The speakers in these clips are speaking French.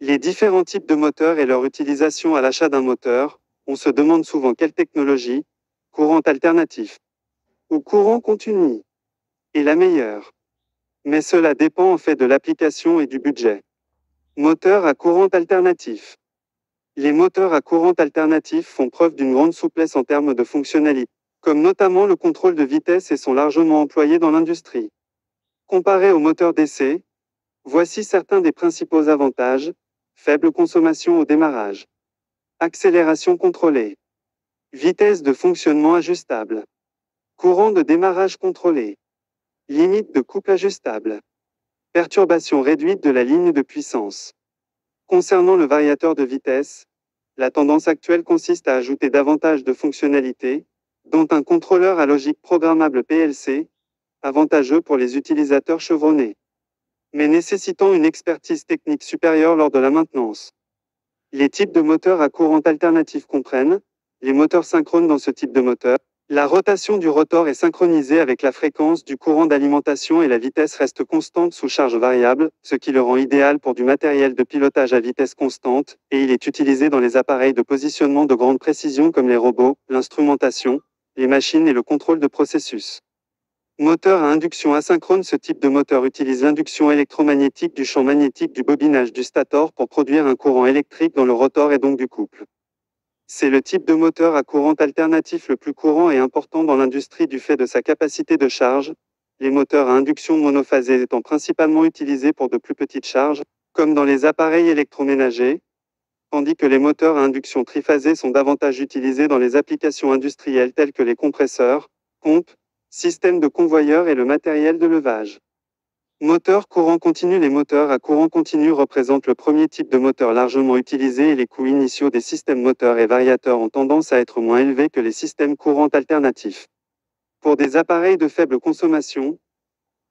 Les différents types de moteurs et leur utilisation à l'achat d'un moteur, on se demande souvent quelle technologie, courant alternatif ou courant continu, est la meilleure. Mais cela dépend en fait de l'application et du budget. Moteur à courant alternatif. Les moteurs à courant alternatif font preuve d'une grande souplesse en termes de fonctionnalité, comme notamment le contrôle de vitesse et sont largement employés dans l'industrie. Comparés aux moteurs d'essai, voici certains des principaux avantages. Faible consommation au démarrage. Accélération contrôlée. Vitesse de fonctionnement ajustable. Courant de démarrage contrôlé. Limite de couple ajustable. Perturbation réduite de la ligne de puissance. Concernant le variateur de vitesse, la tendance actuelle consiste à ajouter davantage de fonctionnalités, dont un contrôleur à logique programmable PLC, avantageux pour les utilisateurs chevronnés, mais nécessitant une expertise technique supérieure lors de la maintenance. Les types de moteurs à courant alternatif comprennent les moteurs synchrones. Dans ce type de moteur, la rotation du rotor est synchronisée avec la fréquence du courant d'alimentation et la vitesse reste constante sous charge variable, ce qui le rend idéal pour du matériel de pilotage à vitesse constante, et il est utilisé dans les appareils de positionnement de grande précision comme les robots, l'instrumentation, les machines et le contrôle de processus. Moteur à induction asynchrone. Ce type de moteur utilise l'induction électromagnétique du champ magnétique du bobinage du stator pour produire un courant électrique dans le rotor et donc du couple. C'est le type de moteur à courant alternatif le plus courant et important dans l'industrie du fait de sa capacité de charge, les moteurs à induction monophasée étant principalement utilisés pour de plus petites charges, comme dans les appareils électroménagers, tandis que les moteurs à induction triphasée sont davantage utilisés dans les applications industrielles telles que les compresseurs, pompes, systèmes de convoyeurs et le matériel de levage. Moteur courant continu. Les moteurs à courant continu représentent le premier type de moteur largement utilisé et les coûts initiaux des systèmes moteurs et variateurs ont tendance à être moins élevés que les systèmes courants alternatifs. Pour des appareils de faible consommation,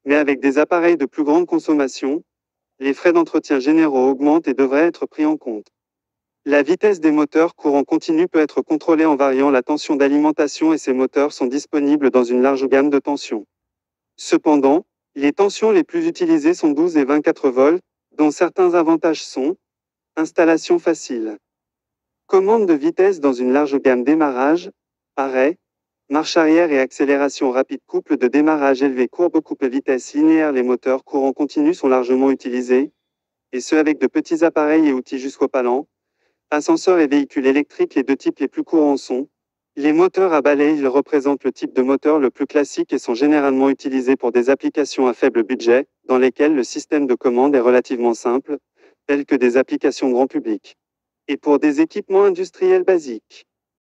mais avec des appareils de plus grande consommation, les frais d'entretien généraux augmentent et devraient être pris en compte. La vitesse des moteurs courant continu peut être contrôlée en variant la tension d'alimentation et ces moteurs sont disponibles dans une large gamme de tensions. Cependant, les tensions les plus utilisées sont 12 et 24 volts, dont certains avantages sont installation facile, commande de vitesse dans une large gamme, démarrage, arrêt, marche arrière et accélération rapide, couple de démarrage élevé, courbe couple vitesse linéaire. Les moteurs courant continu sont largement utilisés, et ce avec de petits appareils et outils jusqu'au palan, ascenseurs et véhicules électriques. Les deux types les plus courants sont les moteurs à balai. Ils représentent le type de moteur le plus classique et sont généralement utilisés pour des applications à faible budget, dans lesquelles le système de commande est relativement simple, telles que des applications grand public, et pour des équipements industriels basiques.